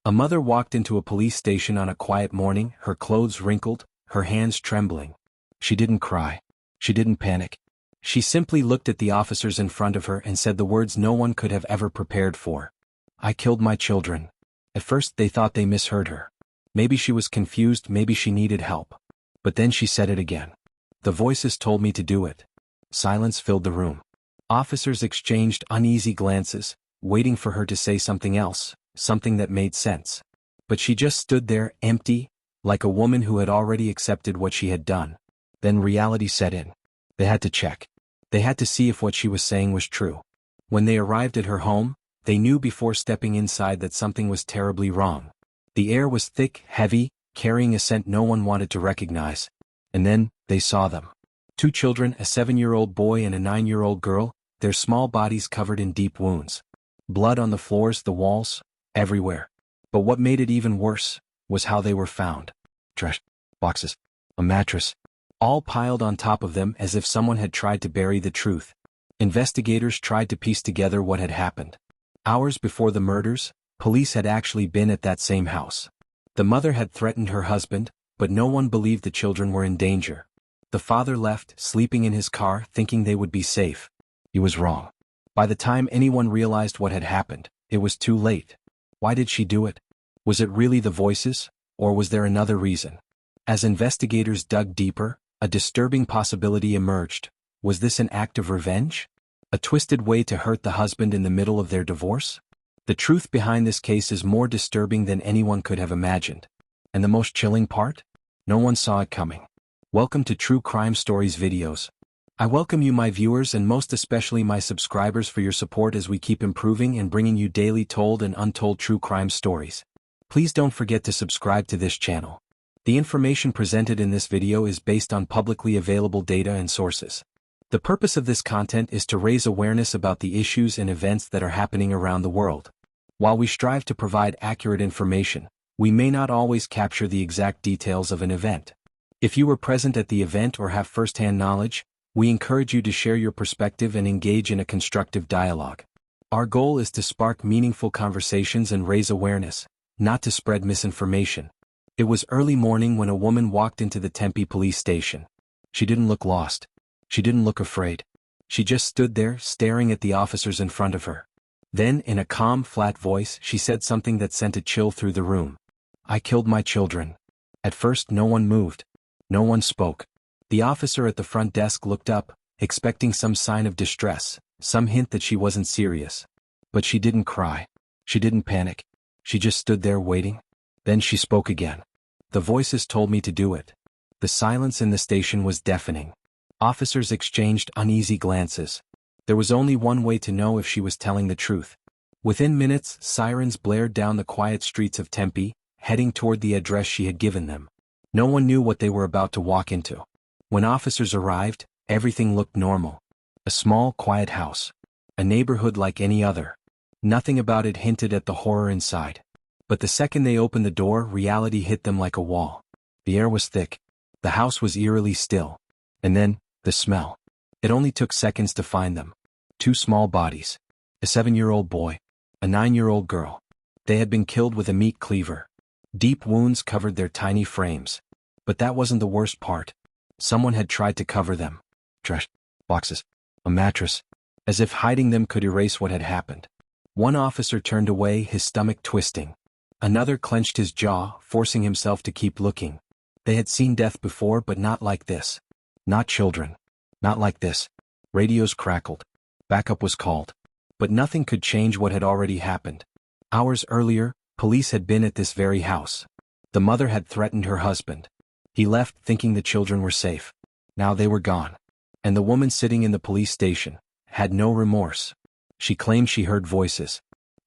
A mother walked into a police station on a quiet morning, her clothes wrinkled, her hands trembling. She didn't cry. She didn't panic. She simply looked at the officers in front of her and said the words no one could have ever prepared for. "I killed my children." At first they thought they misheard her. Maybe she was confused, maybe she needed help. But then she said it again. "The voices told me to do it." Silence filled the room. Officers exchanged uneasy glances, waiting for her to say something else, something that made sense. But she just stood there, empty, like a woman who had already accepted what she had done. Then reality set in. They had to check. They had to see if what she was saying was true. When they arrived at her home, they knew before stepping inside that something was terribly wrong. The air was thick, heavy, carrying a scent no one wanted to recognize. And then, they saw them. 2 children, a 7-year-old boy and a 9-year-old girl, their small bodies covered in deep wounds. Blood on the floors, the walls, everywhere. But what made it even worse was how they were found. Trash, boxes, a mattress, all piled on top of them as if someone had tried to bury the truth. Investigators tried to piece together what had happened. Hours before the murders, police had actually been at that same house. The mother had threatened her husband, but no one believed the children were in danger. The father left, sleeping in his car, thinking they would be safe. He was wrong. By the time anyone realized what had happened, it was too late. Why did she do it? Was it really the voices, or was there another reason? As investigators dug deeper, a disturbing possibility emerged. Was this an act of revenge? A twisted way to hurt the husband in the middle of their divorce? The truth behind this case is more disturbing than anyone could have imagined. And the most chilling part? No one saw it coming. Welcome to True Crime Stories videos. I welcome you, my viewers, and most especially my subscribers, for your support as we keep improving and bringing you daily told and untold true crime stories. Please don't forget to subscribe to this channel. The information presented in this video is based on publicly available data and sources. The purpose of this content is to raise awareness about the issues and events that are happening around the world. While we strive to provide accurate information, we may not always capture the exact details of an event. If you were present at the event or have first-hand knowledge, we encourage you to share your perspective and engage in a constructive dialogue. Our goal is to spark meaningful conversations and raise awareness, not to spread misinformation. It was early morning when a woman walked into the Tempe police station. She didn't look lost. She didn't look afraid. She just stood there, staring at the officers in front of her. Then, in a calm, flat voice, she said something that sent a chill through the room. "I killed my children." At first, no one moved. No one spoke. The officer at the front desk looked up, expecting some sign of distress, some hint that she wasn't serious. But she didn't cry. She didn't panic. She just stood there waiting. Then she spoke again. "The voices told me to do it." The silence in the station was deafening. Officers exchanged uneasy glances. There was only one way to know if she was telling the truth. Within minutes, sirens blared down the quiet streets of Tempe, heading toward the address she had given them. No one knew what they were about to walk into. When officers arrived, everything looked normal. A small, quiet house. A neighborhood like any other. Nothing about it hinted at the horror inside. But the second they opened the door, reality hit them like a wall. The air was thick. The house was eerily still. And then, the smell. It only took seconds to find them. 2 small bodies. A 7-year-old boy. A 9-year-old girl. They had been killed with a meat cleaver. Deep wounds covered their tiny frames. But that wasn't the worst part. Someone had tried to cover them. Trash, boxes, a mattress. As if hiding them could erase what had happened. One officer turned away, his stomach twisting. Another clenched his jaw, forcing himself to keep looking. They had seen death before, but not like this. Not children. Not like this. Radios crackled. Backup was called. But nothing could change what had already happened. Hours earlier, police had been at this very house. The mother had threatened her husband. He left thinking the children were safe. Now they were gone. And the woman sitting in the police station had no remorse. She claimed she heard voices.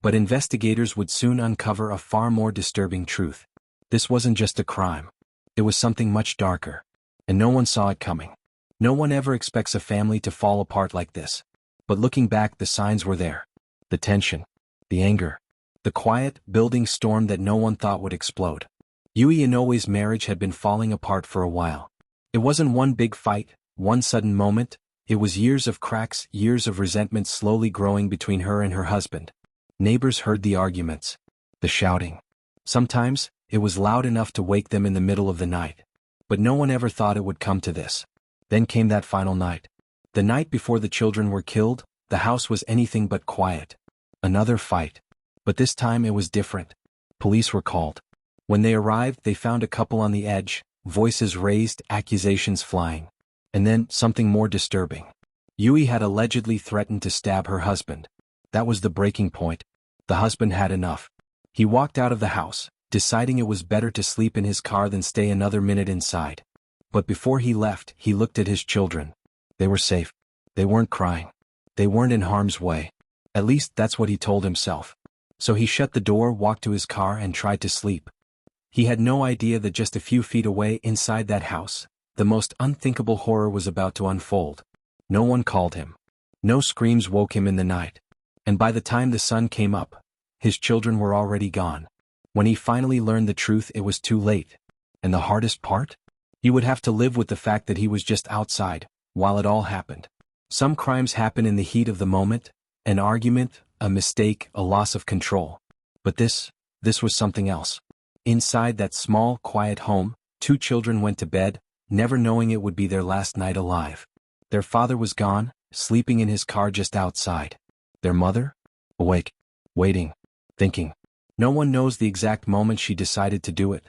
But investigators would soon uncover a far more disturbing truth. This wasn't just a crime. It was something much darker. And no one saw it coming. No one ever expects a family to fall apart like this. But looking back, the signs were there. The tension. The anger. The quiet, building storm that no one thought would explode. Yui Inoue's marriage had been falling apart for a while. It wasn't one big fight, one sudden moment. It was years of cracks, years of resentment slowly growing between her and her husband. Neighbors heard the arguments. The shouting. Sometimes, it was loud enough to wake them in the middle of the night. But no one ever thought it would come to this. Then came that final night. The night before the children were killed, the house was anything but quiet. Another fight. But this time it was different. Police were called. When they arrived, they found a couple on the edge, voices raised, accusations flying. And then, something more disturbing. Yui had allegedly threatened to stab her husband. That was the breaking point. The husband had enough. He walked out of the house, deciding it was better to sleep in his car than stay another minute inside. But before he left, he looked at his children. They were safe. They weren't crying. They weren't in harm's way. At least that's what he told himself. So he shut the door, walked to his car, and tried to sleep. He had no idea that just a few feet away inside that house, the most unthinkable horror was about to unfold. No one called him. No screams woke him in the night. And by the time the sun came up, his children were already gone. When he finally learned the truth, it was too late. And the hardest part? He would have to live with the fact that he was just outside, while it all happened. Some crimes happen in the heat of the moment, an argument, a mistake, a loss of control. But this was something else. Inside that small, quiet home, two children went to bed, never knowing it would be their last night alive. Their father was gone, sleeping in his car just outside. Their mother? Awake, waiting, thinking. No one knows the exact moment she decided to do it.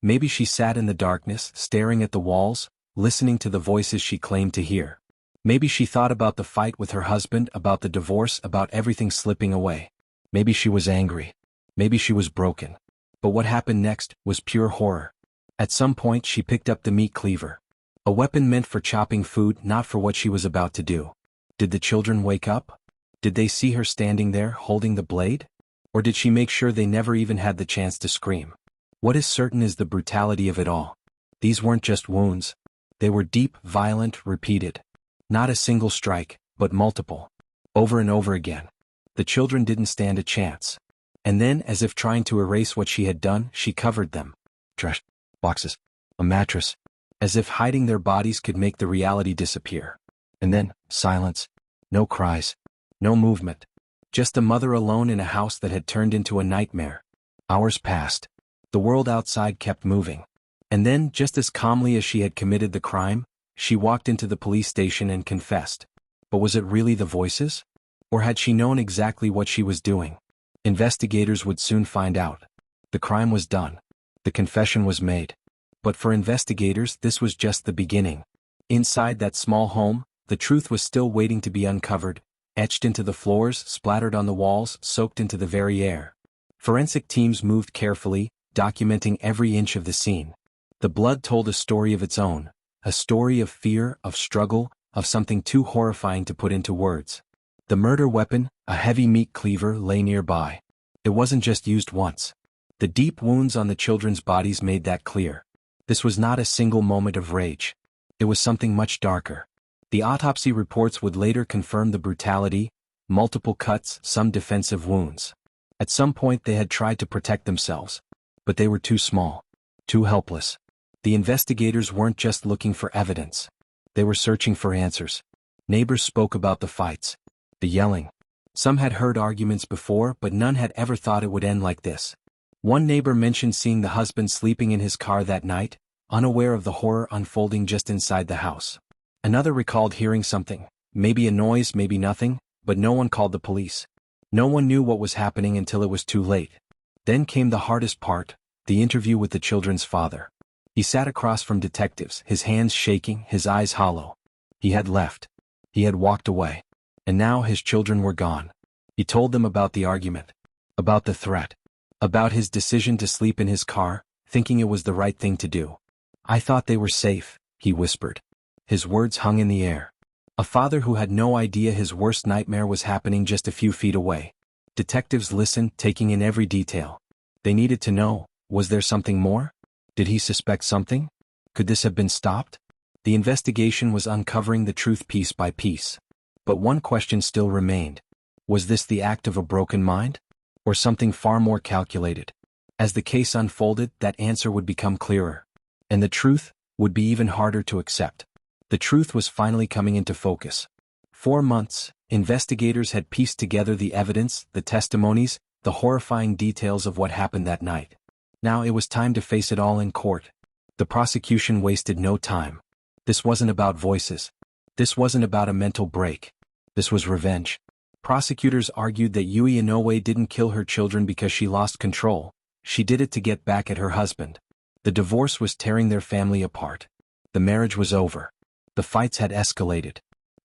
Maybe she sat in the darkness, staring at the walls, listening to the voices she claimed to hear. Maybe she thought about the fight with her husband, about the divorce, about everything slipping away. Maybe she was angry. Maybe she was broken. But what happened next was pure horror. At some point she picked up the meat cleaver. A weapon meant for chopping food, not for what she was about to do. Did the children wake up? Did they see her standing there, holding the blade? Or did she make sure they never even had the chance to scream? What is certain is the brutality of it all. These weren't just wounds. They were deep, violent, repeated. Not a single strike, but multiple. Over and over again. The children didn't stand a chance. And then, as if trying to erase what she had done, she covered them. Trash, boxes, a mattress. As if hiding their bodies could make the reality disappear. And then, silence. No cries. No movement. Just a mother alone in a house that had turned into a nightmare. Hours passed. The world outside kept moving. And then, just as calmly as she had committed the crime, she walked into the police station and confessed. But was it really the voices? Or had she known exactly what she was doing? Investigators would soon find out. The crime was done. The confession was made. But for investigators, this was just the beginning. Inside that small home, the truth was still waiting to be uncovered, etched into the floors, splattered on the walls, soaked into the very air. Forensic teams moved carefully, documenting every inch of the scene. The blood told a story of its own, a story of fear, of struggle, of something too horrifying to put into words. The murder weapon, a heavy meat cleaver, lay nearby. It wasn't just used once. The deep wounds on the children's bodies made that clear. This was not a single moment of rage. It was something much darker. The autopsy reports would later confirm the brutality, multiple cuts, some defensive wounds. At some point they had tried to protect themselves. But they were too small. Too helpless. The investigators weren't just looking for evidence. They were searching for answers. Neighbors spoke about the fights. The yelling. Some had heard arguments before, but none had ever thought it would end like this. One neighbor mentioned seeing the husband sleeping in his car that night, unaware of the horror unfolding just inside the house. Another recalled hearing something, maybe a noise, maybe nothing, but no one called the police. No one knew what was happening until it was too late. Then came the hardest part, the interview with the children's father. He sat across from detectives, his hands shaking, his eyes hollow. He had left. He had walked away. And now his children were gone. He told them about the argument. About the threat. About his decision to sleep in his car, thinking it was the right thing to do. "I thought they were safe," he whispered. His words hung in the air. A father who had no idea his worst nightmare was happening just a few feet away. Detectives listened, taking in every detail. They needed to know, was there something more? Did he suspect something? Could this have been stopped? The investigation was uncovering the truth piece by piece. But one question still remained. Was this the act of a broken mind? Or something far more calculated? As the case unfolded, that answer would become clearer. And the truth would be even harder to accept. The truth was finally coming into focus. 4 months, investigators had pieced together the evidence, the testimonies, the horrifying details of what happened that night. Now it was time to face it all in court. The prosecution wasted no time. This wasn't about voices. This wasn't about a mental break. This was revenge. Prosecutors argued that Yui Inoue didn't kill her children because she lost control. She did it to get back at her husband. The divorce was tearing their family apart. The marriage was over. The fights had escalated.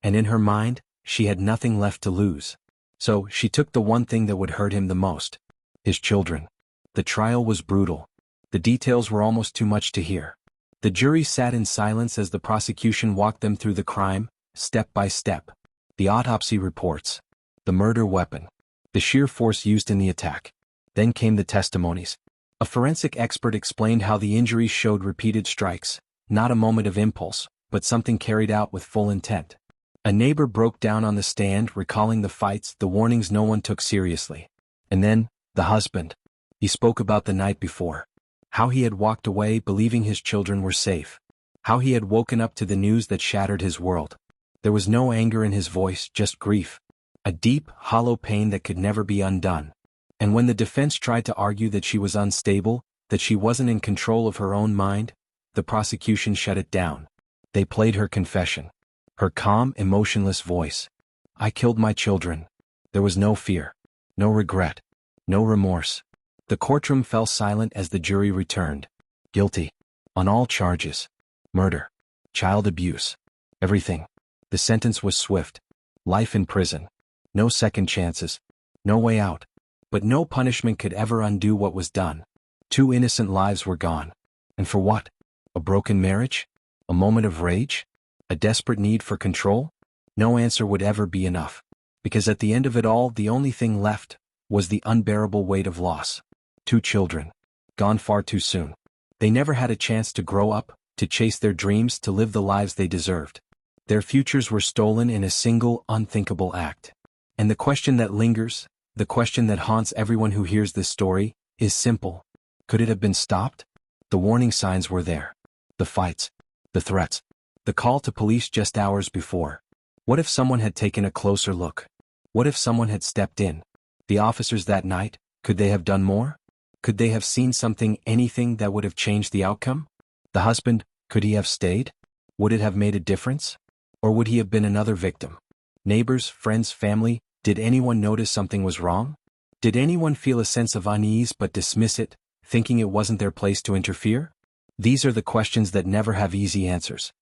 And in her mind, she had nothing left to lose. So she took the one thing that would hurt him the most: his children. The trial was brutal. The details were almost too much to hear. The jury sat in silence as the prosecution walked them through the crime, step by step. The autopsy reports. The murder weapon. The sheer force used in the attack. Then came the testimonies. A forensic expert explained how the injuries showed repeated strikes, not a moment of impulse, but something carried out with full intent. A neighbor broke down on the stand, recalling the fights, the warnings no one took seriously. And then, the husband. He spoke about the night before. How he had walked away believing his children were safe. How he had woken up to the news that shattered his world. There was no anger in his voice, just grief. A deep, hollow pain that could never be undone. And when the defense tried to argue that she was unstable, that she wasn't in control of her own mind, the prosecution shut it down. They played her confession. Her calm, emotionless voice. I killed my children. There was no fear. No regret. No remorse. The courtroom fell silent as the jury returned. Guilty. On all charges. Murder. Child abuse. Everything. The sentence was swift. Life in prison. No second chances. No way out. But no punishment could ever undo what was done. 2 innocent lives were gone. And for what? A broken marriage? A moment of rage? A desperate need for control? No answer would ever be enough. Because at the end of it all, the only thing left was the unbearable weight of loss. 2 children. Gone far too soon. They never had a chance to grow up, to chase their dreams, to live the lives they deserved. Their futures were stolen in a single, unthinkable act. And the question that lingers, the question that haunts everyone who hears this story, is simple. Could it have been stopped? The warning signs were there. The fights. The threats. The call to police just hours before. What if someone had taken a closer look? What if someone had stepped in? The officers that night, could they have done more? Could they have seen something, anything that would have changed the outcome? The husband, could he have stayed? Would it have made a difference? Or would he have been another victim? Neighbors, friends, family, did anyone notice something was wrong? Did anyone feel a sense of unease but dismiss it, thinking it wasn't their place to interfere? These are the questions that never have easy answers.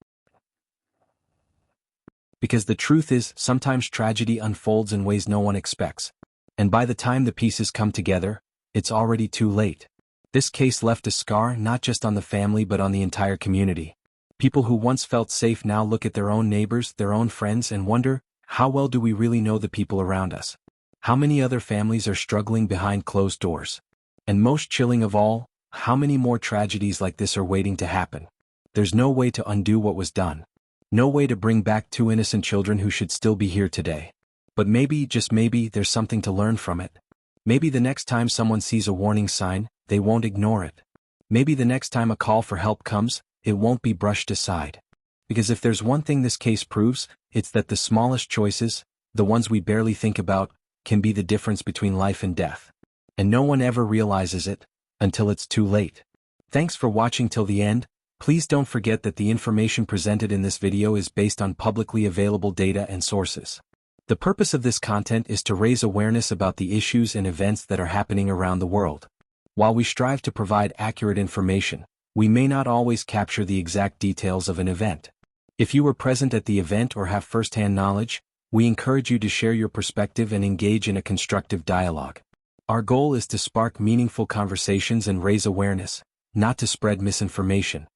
Because the truth is, sometimes tragedy unfolds in ways no one expects. And by the time the pieces come together, it's already too late. This case left a scar not just on the family but on the entire community. People who once felt safe now look at their own neighbors, their own friends, and wonder, how well do we really know the people around us? How many other families are struggling behind closed doors? And most chilling of all, how many more tragedies like this are waiting to happen? There's no way to undo what was done. No way to bring back 2 innocent children who should still be here today. But maybe, just maybe, there's something to learn from it. Maybe the next time someone sees a warning sign, they won't ignore it. Maybe the next time a call for help comes, it won't be brushed aside. Because if there's one thing this case proves, it's that the smallest choices, the ones we barely think about, can be the difference between life and death. And no one ever realizes it, until it's too late. Thanks for watching till the end. Please don't forget that the information presented in this video is based on publicly available data and sources. The purpose of this content is to raise awareness about the issues and events that are happening around the world. While we strive to provide accurate information, we may not always capture the exact details of an event. If you were present at the event or have first-hand knowledge, we encourage you to share your perspective and engage in a constructive dialogue. Our goal is to spark meaningful conversations and raise awareness, not to spread misinformation.